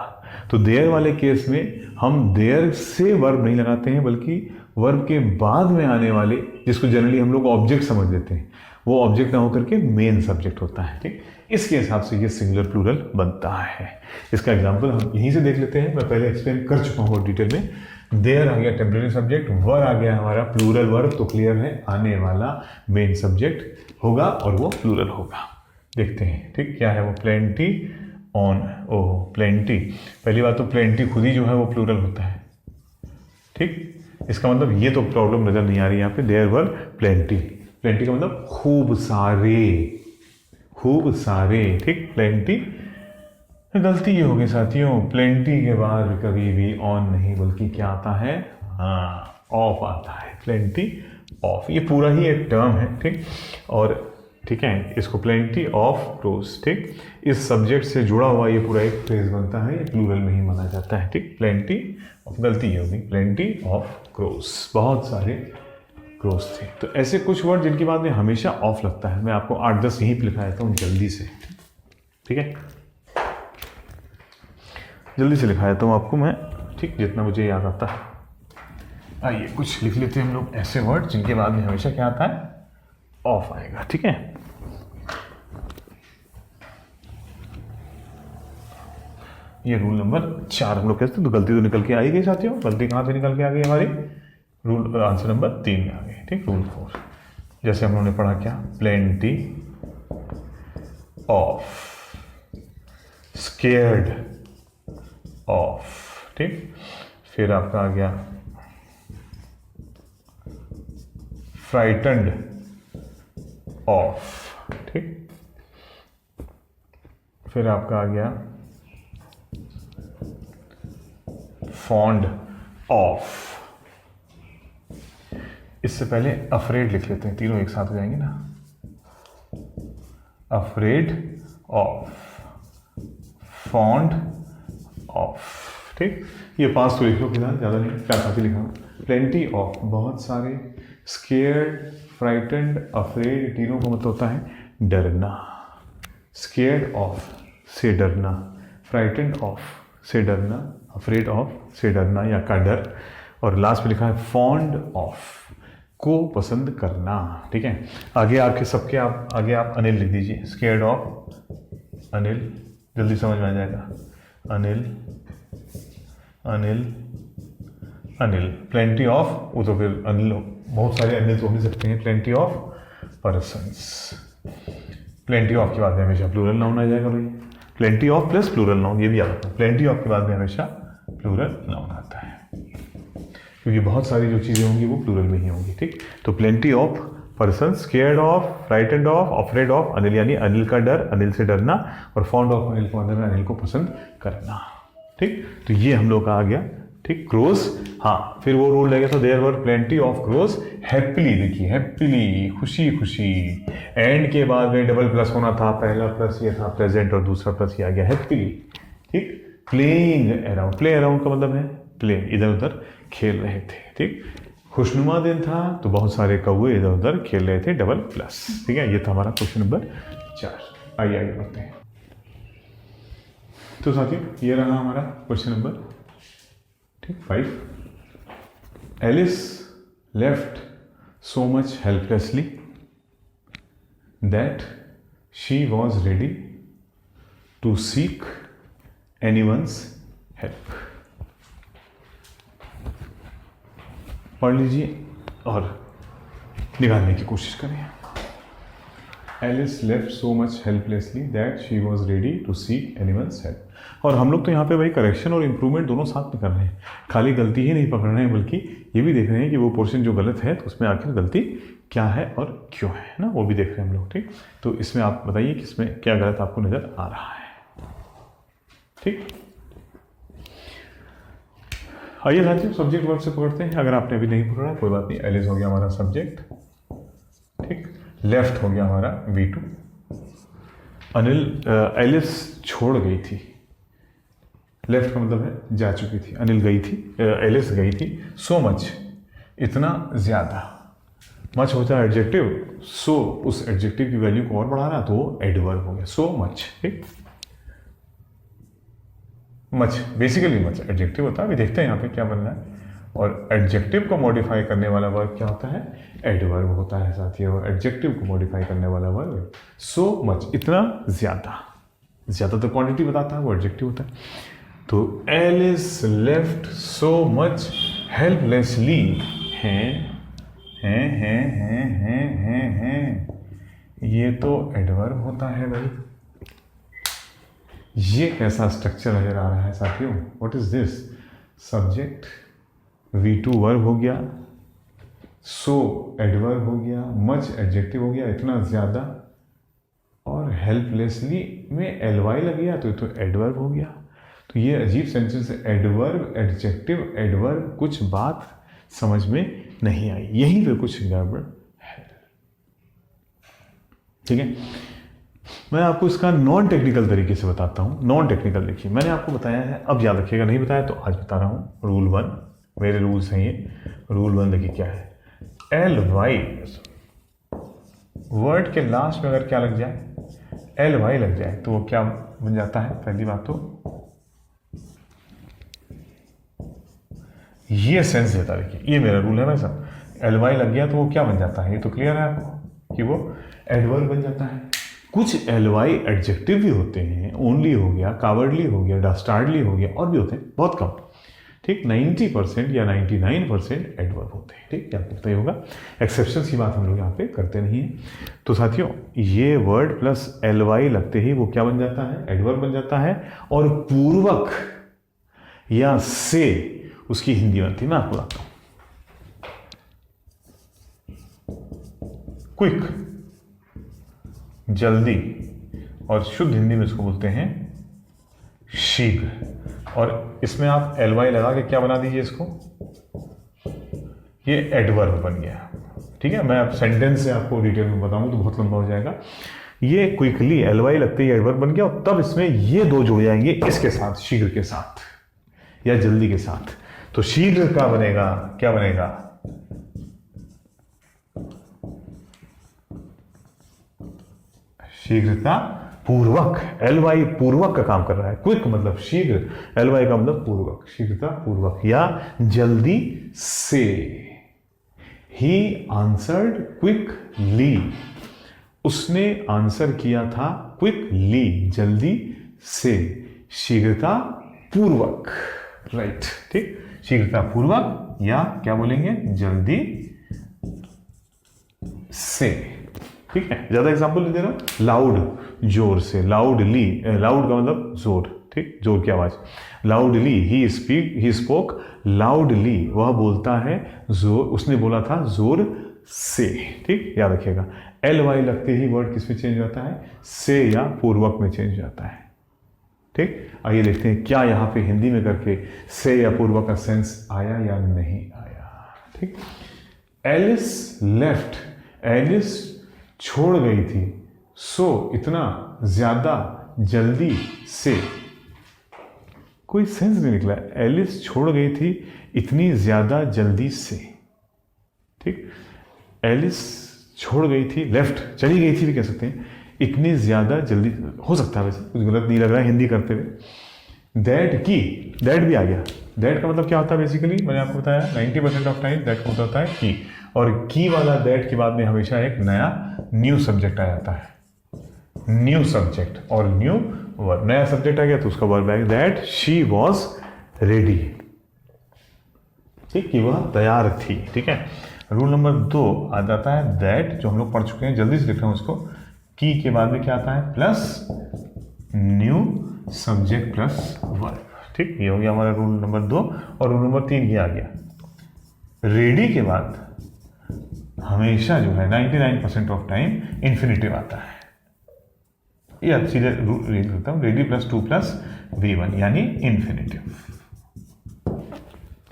तो देयर वाले केस में हम देयर से वर्ब नहीं लगाते हैं, बल्कि वर्ब के बाद में आने वाले, जिसको जनरली हम लोग ऑब्जेक्ट समझ लेते हैं, वो ऑब्जेक्ट ना होकर के मेन सब्जेक्ट होता है। ठीक, इसके हिसाब से ये सिंगुलर प्लूरल बनता है। इसका एग्जांपल हम यहीं से देख लेते हैं। मैं पहले एक्सप्लेन कर चुका हूँ डिटेल में। देयर आ गया टेम्परेरी सब्जेक्ट, वर आ गया हमारा प्लूरल वर्ब, तो क्लियर है आने वाला मेन सब्जेक्ट होगा और वो प्लूरल होगा। देखते हैं ठीक क्या है वो। प्लेंटी ऑन, ओह प्लेंटी, पहली बात तो प्लेंटी खुद ही जो है वो प्लूरल होता है। ठीक, इसका मतलब ये तो प्रॉब्लम नजर नहीं आ रही यहाँ पे। देयर वर प्लेंटी, प्लेंटी का मतलब खूब सारे, खूब सारे। ठीक, प्लेंटी, गलती ये होगी साथियों, प्लेंटी के बाद कभी भी ऑन नहीं बल्कि क्या आता है, हाँ ऑफ आता है। प्लेंटी ऑफ, ये पूरा ही एक टर्म है। ठीक, और ठीक है, इसको प्लेंटी ऑफ क्रोस, ठीक, इस सब्जेक्ट से जुड़ा हुआ ये पूरा एक फ्रेज बनता है, ये प्लूरल में ही माना जाता है। ठीक, प्लेंटी ऑफ, गलती ये होगी, प्लेंटी ऑफ क्रोस, बहुत सारे क्रोस थे। तो ऐसे कुछ वर्ड जिनकी बाद में हमेशा ऑफ लगता है, मैं आपको 8-10 यहीं पे लिखा देता हूँ जल्दी से। ठीक है, जल्दी से लिखा देता हूँ आपको मैं, ठीक, जितना मुझे याद आता है। आइए कुछ लिख लेते हैं हम लोग ऐसे वर्ड जिनके बाद में हमेशा क्या आता है, ऑफ आएगा। ठीक है, ये रूल नंबर 4 हम लोग कहते हैं। तो गलती तो निकल के आ ही गई साथियों, गलती कहाँ से निकल के आ गई हमारी, रूल आंसर नंबर 3 में आ गई। ठीक, रूल 4 जैसे हम लोगों ने पढ़ा क्या, प्लेंटी ऑफ, स्केयर्ड ऑफ। ठीक, फिर आपका आ गया फ्राइटन्ड ऑफ। ठीक, फिर आपका आ गया फॉन्ड ऑफ। इससे पहले अफ्रेड लिख लेते हैं, तीनों एक साथ हो जाएंगे ना। Afraid of, fond of. ठीक, ये 5 तो लिख लो फिलहाल, ज़्यादा नहीं, 4-5 लिखा। प्लेंटी ऑफ, बहुत सारे, स्केयर्ड, फ्राइटेंड, अफ्रेड, तीनों का मतलब होता है डरना। स्केयर्ड ऑफ से डरना, फ्राइटेंड ऑफ से डरना, अफ्रेड ऑफ से डरना या का डर, और लास्ट में लिखा है फॉन्ड ऑफ, को पसंद करना। ठीक है, आगे आपके सबके आगे आप अनिल लिख दीजिए। स्केयर्ड ऑफ अनिल, जल्दी समझ में आ जाएगा। अनिल, अनिल, अनिल। प्लेंटी ऑफ, वो तो फिर अनिल, बहुत सारे अनिल तो हो नहीं सकते हैं। Plenty of persons, plenty of के बाद में हमेशा प्लूरल नाउन आ जाएगा भाई। Plenty of plus plural noun, ये भी याद रखना। प्लेंटी ऑफ के बाद में हमेशा प्लूरल नाउन आता है, क्योंकि बहुत सारी जो चीज़ें होंगी वो प्लूरल में ही होंगी। ठीक, तो plenty of person, scared of, frightened of, afraid of, Anil यानी अनिल का डर, अनिल से डरना, और फॉन्ड ऑफ अनिल को मतलब अनिल को पसंद करना। ठीक, तो ये हम लोग का आ गया। ठीक, क्रोस, हाँ, फिर वो रूल लगेगा। तो there were plenty of crows happily, देखिए हैप्पीली, खुशी खुशी। एंड के बाद में डबल प्लस होना था, पहला प्लस ये था प्रेजेंट और दूसरा प्लस ये आ गया हैप्पीली। ठीक, प्लेइंग अराउंड, प्ले अराउंड का मतलब है प्ले, इधर उधर खेल रहे थे। ठीक, खुशनुमा दिन था तो बहुत सारे कौवे इधर उधर खेल रहे थे, डबल प्लस। ठीक है, ये था हमारा क्वेश्चन नंबर 4। आइए आगे बढ़ते हैं। तो साथियों ये रहा हमारा question number 5। Alice left so much helplessly that she was ready to seek anyone's help. पढ़ लीजिए और निकालने की कोशिश करें। Alice left so much helplessly that she was ready to seek anyone's help. और हम लोग तो यहाँ पे भाई करेक्शन और इम्प्रूवमेंट दोनों साथ में कर रहे हैं, खाली गलती ही नहीं पकड़ रहे हैं, बल्कि ये भी देख रहे हैं कि वो पोर्शन जो गलत है तो उसमें आखिर गलती क्या है और क्यों है ना, वो भी देख रहे हैं हम लोग। ठीक, तो इसमें आप बताइए कि इसमें क्या गलत आपको नज़र आ रहा है। ठीक, आइए साथियों सब्जेक्ट वर्ब से पकड़ते हैं। अगर आपने अभी नहीं पकड़ा कोई बात नहीं। एलिस हो गया हमारा सब्जेक्ट, ठीक, लेफ्ट हो गया हमारा V2। अनिल, एलिस छोड़ गई थी, लेफ्ट का मतलब है जा चुकी थी, अनिल गई थी, एलिस गई थी। सो मच, इतना ज़्यादा, मच होता है एडजेक्टिव, सो उस एडजेक्टिव की वैल्यू को और बढ़ा रहा तो वो एडवर्ब हो गया, सो मच। ठीक, मच बेसिकली मच एडजेक्टिव होता है। अभी देखते हैं यहाँ पे क्या बन रहा है। और एडजेक्टिव को मॉडिफाई करने वाला वर्ब क्या होता है, एडवर्ब होता है साथियों। और एडजेक्टिव को मॉडिफाई करने वाला वर्ब सो मच, इतना ज्यादा। ज्यादा तो क्वांटिटी बताता है, वो एडजेक्टिव होता है। तो Alice left so much helplessly, हैं ये तो एडवर्ब होता है भाई। ये कैसा स्ट्रक्चर नजर आ रहा है साथियों, what is this, subject V2 verb हो गया, सो एडवर्ब हो गया, मच एडजेक्टिव हो गया, इतना ज्यादा, और हेल्पलेसली में ly लग गया तो ये तो एडवर्ब हो गया। तो ये अजीब सेंटेंस है, एडवर्ब एडजेक्टिव एडवर्ब, कुछ बात समझ में नहीं आई, यहीं पे कुछ गड़बड़ है। ठीक है, मैं आपको इसका नॉन टेक्निकल तरीके से बताता हूं। नॉन टेक्निकल देखिए, मैंने आपको बताया है, अब याद रखिएगा, नहीं बताया तो आज बता रहा हूं। रूल 1, मेरे रूल्स हैं ये। रूल 1 देखिए क्या है, ly वर्ड के लास्ट में अगर क्या लग जाए, ly लग जाए तो वो क्या बन जाता है। पहली बात तो ये सेंस देता है, देखिए ये मेरा रूल है भाई साहब, ly लग गया तो वो क्या बन जाता है, ये तो क्लियर है आपको कि वो एडवर्ब बन जाता है। कुछ ly एडजेक्टिव भी होते हैं, ओनली हो गया, कावर्डली हो गया, डास्टार्डली हो गया, और भी होते हैं बहुत कम। ठीक, 90% या 99% एडवर्ब होते हैं। ठीक, आपको पता ही होगा, एक्सेप्शंस की बात हम लोग यहाँ पे करते नहीं हैं। तो साथियों ये वर्ड प्लस ly लगते ही वो क्या बन जाता है, एडवर्ब बन जाता है। और पूर्वक या से उसकी हिंदी बनती है, मैं आपको बताता हूं। क्विक जल्दी, और शुद्ध हिंदी में इसको बोलते हैं शीघ्र। और इसमें आप ly लगा के क्या बना दीजिए इसको, ये एडवर्ब बन गया। ठीक है, मैं अब सेंटेंस से आपको डिटेल में बताऊं तो बहुत लंबा हो जाएगा। ये क्विकली ly लगते ही एडवर्ब बन गया, और तब इसमें ये दो जुड़ जाएंगे इसके साथ, शीघ्र के साथ या जल्दी के साथ। तो शीघ्र का बनेगा, क्या बनेगा, शीघ्रता पूर्वक। ly पूर्वक का काम कर रहा है, क्विक मतलब शीघ्र, ly का मतलब पूर्वक, शीघ्रता पूर्वक या जल्दी से। ही आंसर्ड क्विकली, उसने आंसर किया था क्विकली, जल्दी से, शीघ्रता पूर्वक। राइट, ठीक, शीघ्रता पूर्वक या क्या बोलेंगे, जल्दी से। ठीक है, ज्यादा एग्जांपल दे रहा हूं, लाउड जोर से, लाउडली, लाउड का मतलब जोर, ठीक, जोर की आवाज। लाउडली ही स्पोक लाउडली, वह बोलता है जोर, उसने बोला था जोर से। ठीक, याद रखिएगा, ly लगते ही वर्ड किस में चेंज होता है, से या पूर्वक में चेंज हो जाता है। ठीक, आइए देखते हैं क्या यहां पे हिंदी में करके से या पूर्वक का सेंस आया या नहीं आया। ठीक, एलिस लेफ्ट, एलिस छोड़ गई थी, सो इतना ज्यादा जल्दी से। कोई सेंस नहीं निकला, एलिस छोड़ गई थी इतनी ज्यादा जल्दी से। ठीक, एलिस छोड़ गई थी, लेफ्ट चली गई थी भी कह सकते हैं, इतनी ज्यादा जल्दी, हो सकता है वैसे कुछ गलत नहीं लग रहा है हिंदी करते हुए। दैट की, दैट भी आ गया। दैट का मतलब क्या होता है, बेसिकली मैंने आपको बताया 90% ऑफ टाइम दैट का मतलब होता है की, और की वाला दैट के बाद में हमेशा एक नया न्यू सब्जेक्ट आ जाता है, न्यू सब्जेक्ट और न्यू वर्ब। नया सब्जेक्ट आ गया तो उसका वर्ब आएगा, दैट शी वॉज रेडी। ठीक, कि वह तैयार थी। ठीक है, रूल नंबर 2 आ जाता है दैट, जो हम लोग पढ़ चुके हैं, जल्दी से लिख रहे हैं उसको। की के बाद में क्या आता है, plus new subject plus verb. ठीक, ये हो गया हमारा रूल नंबर 2। और रूल नंबर 3 ये आ गया, रेडी के बाद हमेशा जो है 99% ऑफ टाइम इंफिनिटिव आता है। ये आप सीधे रीड करता हूं, रेडी प्लस 2 प्लस V1 यानी इंफिनिटिव।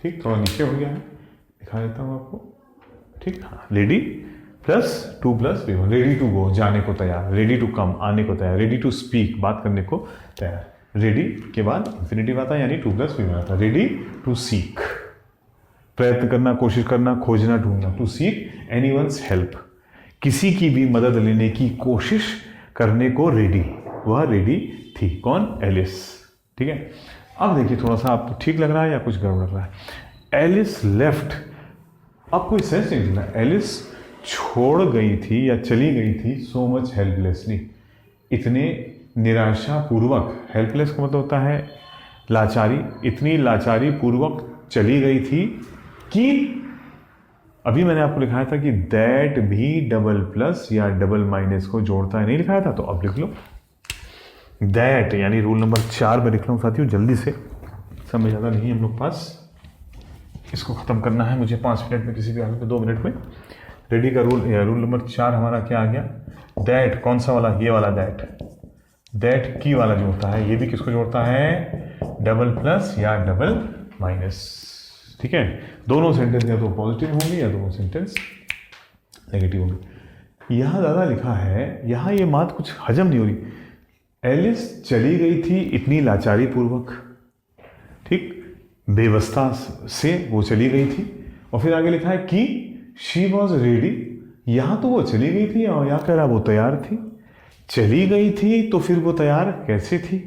ठीक, थोड़ा नीचे हो गया है, दिखा देता हूं आपको। ठीक, हाँ, ready plus 2 plus V1, ready to go, जाने को तैयार, रेडी टू कम, आने को तैयार, रेडी टू स्पीक, बात करने को तैयार। रेडी के बाद इंफिनिटिव आता है यानी 2 प्लस V1 आता है, रेडी टू सीक, प्रयत्न करना, कोशिश करना, खोजना, ढूंढना, टू सीक एनीवन्स हेल्प, किसी की भी मदद लेने की कोशिश करने को रेडी, वह रेडी थी। कौन? एलिस। ठीक है, अब देखिए थोड़ा सा आपको ठीक लग रहा है या कुछ गड़बड़ लग रहा है। एलिस लेफ्ट, अब कोई सेंस नहीं देना, एलिस छोड़ गई थी या चली गई थी सो मच हेल्पलेसली, इतने निराशापूर्वक, हेल्पलेस का मतलब होता है लाचारी, इतनी लाचारी पूर्वक चली गई थी कि अभी मैंने आपको लिखाया था कि दैट भी डबल प्लस या डबल माइनस को जोड़ता है, नहीं लिखाया था, तो अब लिख लो दैट, यानी रूल नंबर 4 में लिख लो साथियों, जल्दी से, समय ज़्यादा नहीं हम लोग पास, इसको ख़त्म करना है मुझे 5 मिनट में, किसी भी हालत में 2 मिनट में। रेडी का रूल नंबर 4 हमारा क्या आ गया? दैट, कौन सा वाला? ये वाला दैट, दैट की वाला जो होता है, ये भी किसको जोड़ता है? डबल प्लस या डबल माइनस। ठीक है, दोनों सेंटेंस या तो पॉजिटिव होंगे या दोनों सेंटेंस नेगेटिव होंगे। यहाँ ज़्यादा लिखा है, यहाँ ये बात कुछ हजम नहीं हो रही। एलिस चली गई थी इतनी लाचारी पूर्वक, ठीक, बेवस्था से वो चली गई थी, और फिर आगे लिखा है कि शी वॉज रेडी, यहाँ तो वो चली गई थी और यहाँ कह रहा वो तैयार थी। चली गई थी तो फिर वो तैयार कैसे थी?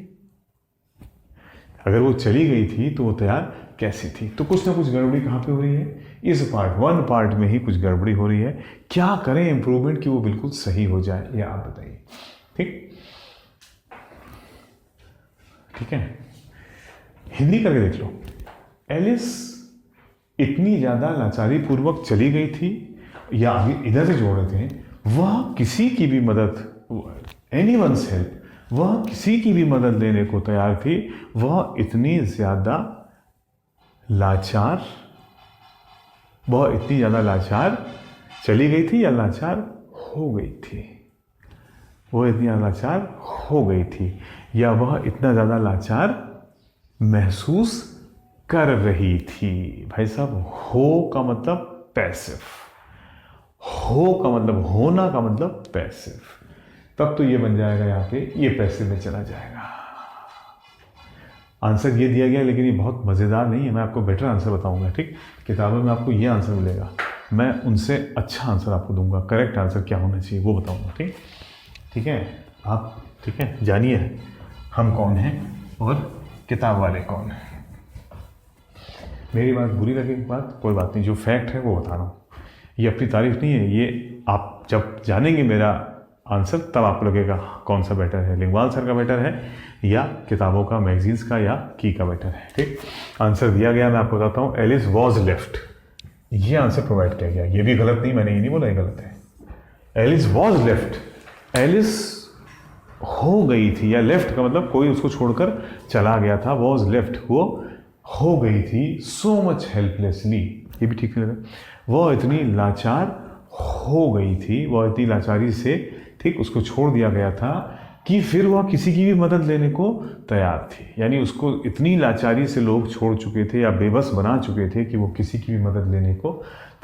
अगर वो चली गई थी तो वो तैयार कैसी थी? तो कुछ ना कुछ गड़बड़ी कहाँ पे हो रही है? इस वन पार्ट में ही कुछ गड़बड़ी हो रही है। क्या करें इंप्रूवमेंट कि वो बिल्कुल सही हो जाए, ये आप बताइए। ठीक है, हिंदी करके देख लो। एलिस इतनी ज़्यादा लाचारी पूर्वक चली गई थी, या आगे इधर से जोड़ रहे थे, वह किसी की भी मदद, एनीवन्स हेल्प, वह किसी की भी मदद लेने को तैयार थी। वह इतनी ज़्यादा लाचार, वह इतनी ज़्यादा लाचार चली गई थी या लाचार हो गई थी? वह इतनी ज़्यादा लाचार हो गई थी, या वह इतना ज़्यादा लाचार महसूस कर रही थी। भाई साहब, हो का मतलब पैसिव, हो का मतलब होना का मतलब पैसिव, तब तो ये बन जाएगा यहाँ पे, ये पैसिव में चला जाएगा। आंसर ये दिया गया, लेकिन ये बहुत मज़ेदार नहीं है, मैं आपको बेटर आंसर बताऊंगा। ठीक, किताबों में आपको ये आंसर मिलेगा, मैं उनसे अच्छा आंसर आपको दूंगा, करेक्ट आंसर क्या होना चाहिए वो बताऊंगा। ठीक है, आप ठीक है जानिए हम कौन हैं और किताब वाले कौन हैं। मेरी बात बुरी लगे बात, कोई बात नहीं, जो फैक्ट है वो बता रहा हूँ, ये अपनी तारीफ नहीं है, ये आप जब जानेंगे मेरा आंसर तब आपको लगेगा कौन सा बेटर है, लिंगवाल सर का बेटर है या किताबों का, मैगजीन्स का या की का बेटर है। ठीक, आंसर दिया गया, मैं आपको बताता हूँ, एलिस वॉज लेफ्ट, ये आंसर प्रोवाइड किया गया, ये भी गलत नहीं, मैंने ये नहीं बोला ये गलत है। एलिस वॉज लेफ्ट, एलिस हो गई थी, या लेफ्ट का मतलब कोई उसको छोड़कर चला गया था, वॉज लेफ्ट, वो हो गई थी, सो मच हेल्पलेसली, ये भी ठीक नहीं लगा, वो इतनी लाचार हो गई थी, वह इतनी लाचारी से, ठीक, उसको छोड़ दिया गया था कि फिर वह किसी की भी मदद लेने को तैयार थी। यानी उसको इतनी लाचारी से लोग छोड़ चुके थे या बेबस बना चुके थे कि वो किसी की भी मदद लेने को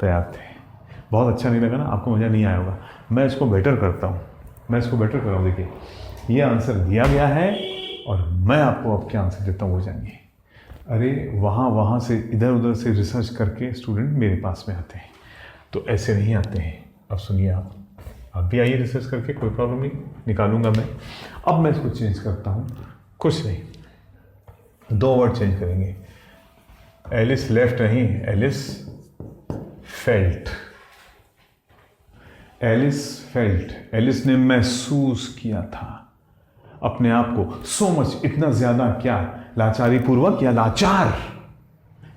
तैयार थे। बहुत अच्छा नहीं लगा ना, आपको मज़ा नहीं आया होगा, मैं इसको बेटर करता हूँ, मैं इसको बेटर कर रहा हूँ। देखिए, ये आंसर दिया गया है और मैं आपको अब क्या आंसर देता हूँ वो जानिए। अरे वहाँ से इधर उधर से रिसर्च करके स्टूडेंट मेरे पास में आते हैं, तो ऐसे नहीं आते हैं। अब सुनिए, आप भी आइए रिसर्च करके, कोई प्रॉब्लम नहीं, निकालूंगा मैं। अब मैं इसको चेंज करता हूँ, कुछ नहीं, 2 वर्ड चेंज करेंगे। एलिस लेफ्ट नहीं, Alice felt, Alice felt, Alice ने महसूस किया था अपने आप को, सो मच, इतना ज़्यादा, क्या लाचारी पूर्वक या लाचार,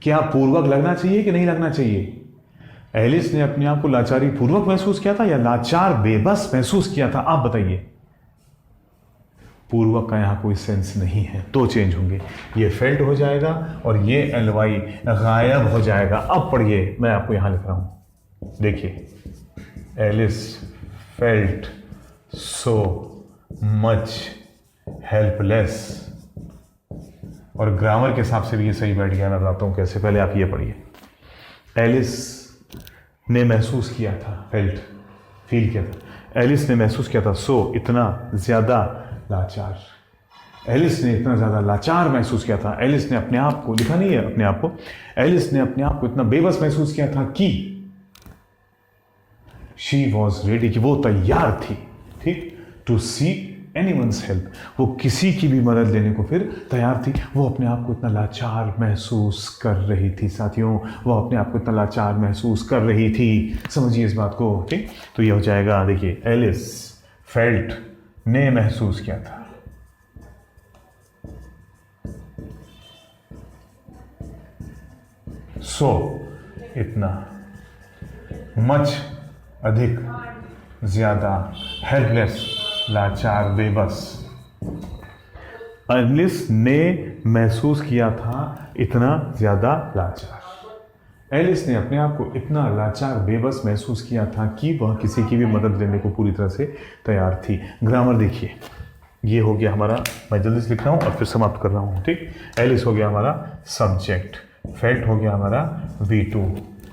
क्या पूर्वक लगना चाहिए कि नहीं लगना चाहिए? एलिस ने अपने आप को लाचारी पूर्वक महसूस किया था या लाचार बेबस महसूस किया था? आप बताइए। पूर्वक का यहां कोई सेंस नहीं है, तो चेंज होंगे, ये फेल्ट हो जाएगा और ये एलवाई गायब हो जाएगा। अब पढ़िए, मैं आपको यहां लिख रहा हूं, देखिए, Alice felt so much helpless, और ग्रामर के हिसाब से भी ये सही बैठ गया, मैं बताता हूँ कैसे। पहले आप ये पढ़िए, एलिस ने महसूस किया था, फेल्ट, फील किया था, एलिस ने महसूस किया था, सो, इतना ज़्यादा लाचार, एलिस ने इतना ज़्यादा लाचार महसूस किया था, एलिस ने अपने आप को, लिखा नहीं है अपने आप को, एलिस ने अपने आप को इतना बेबस महसूस किया था कि शी वॉज रेडी, कि वो तैयार थी, ठीक, टू सीक एनीवन्स हेल्प, वो किसी की भी मदद लेने को फिर तैयार थी। वो अपने आप को इतना लाचार महसूस कर रही थी साथियों, वो अपने आप को इतना लाचार महसूस कर रही थी, समझिए इस बात को, ठीक। तो ये हो जाएगा, देखिए, एलिस फेल्ट, ने महसूस किया था, सो इतना, मच अधिक, ज्यादा, हेल्पलेस लाचार बेबस। एलिस ने महसूस किया था इतना ज्यादा लाचार, एलिस ने अपने आप को इतना लाचार बेबस महसूस किया था कि वह किसी की भी मदद लेने को पूरी तरह से तैयार थी। ग्रामर देखिए, ये हो गया हमारा, मैं जल्दी से लिख रहा हूँ और फिर समाप्त कर रहा हूँ, ठीक। एलिस हो गया हमारा सब्जेक्ट, फेल्ट हो गया हमारा V2,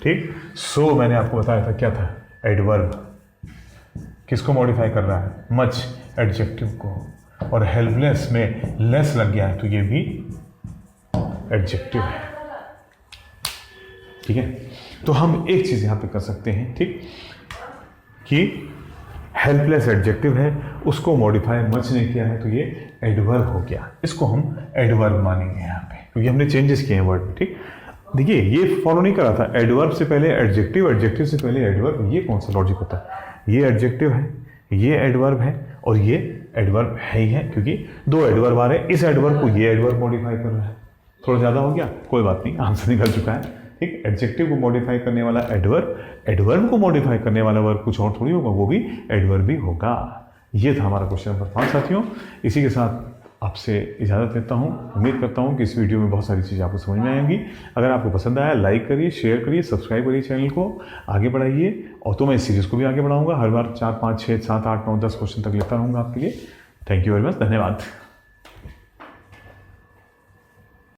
ठीक। सो मैंने आपको बताया था क्या था, एडवर्ब, किसको मॉडिफाई कर रहा है, मच, एडजेक्टिव को, और हेल्पलेस में लेस लग गया है तो ये भी एडजेक्टिव है, ठीक है। तो हम एक चीज यहां पे कर सकते हैं, ठीक, कि हेल्पलेस एडजेक्टिव है, उसको मॉडिफाई मच ने किया है तो ये एडवर्ब हो गया, इसको हम एडवर्ब मानेंगे यहाँ पे, क्योंकि हमने चेंजेस किए हैं वर्ड में, ठीक। देखिए, ये फॉलो नहीं करा था, एडवर्ब से पहले एडजेक्टिव, एडजेक्टिव से पहले एडवर्ब, ये कौन सा लॉजिक होता है, ये एडजेक्टिव है, ये एडवर्ब है, और ये एडवर्ब है ही है, क्योंकि दो एडवर्ब आ रहे हैं, इस एडवर्ब को ये एडवर्ब मॉडिफाई कर रहा है, थोड़ा ज़्यादा हो गया, कोई बात नहीं, आंसर निकल चुका है, ठीक। एडजेक्टिव को मॉडिफाई करने वाला एडवर्ब, एडवर्ब को मॉडिफाई करने वाला वर्ब कुछ और थोड़ी होगा, वो भी एडवर्ब भी होगा। ये था हमारा क्वेश्चन नंबर 5 साथियों। इसी के साथ आपसे इजाज़त लेता हूँ, उम्मीद करता हूँ कि इस वीडियो में बहुत सारी चीज़ें आपको समझ में आएंगी। अगर आपको पसंद आया, लाइक करिए, शेयर करिए, सब्सक्राइब करिए चैनल को, आगे बढ़ाइए, और तो मैं इस सीरीज़ को भी आगे बढ़ाऊंगा, हर बार 4, 5, 6, 7, 8, 9, 10 क्वेश्चन तक लेता रहूँगा आपके लिए। थैंक यू वेरी मच, धन्यवाद।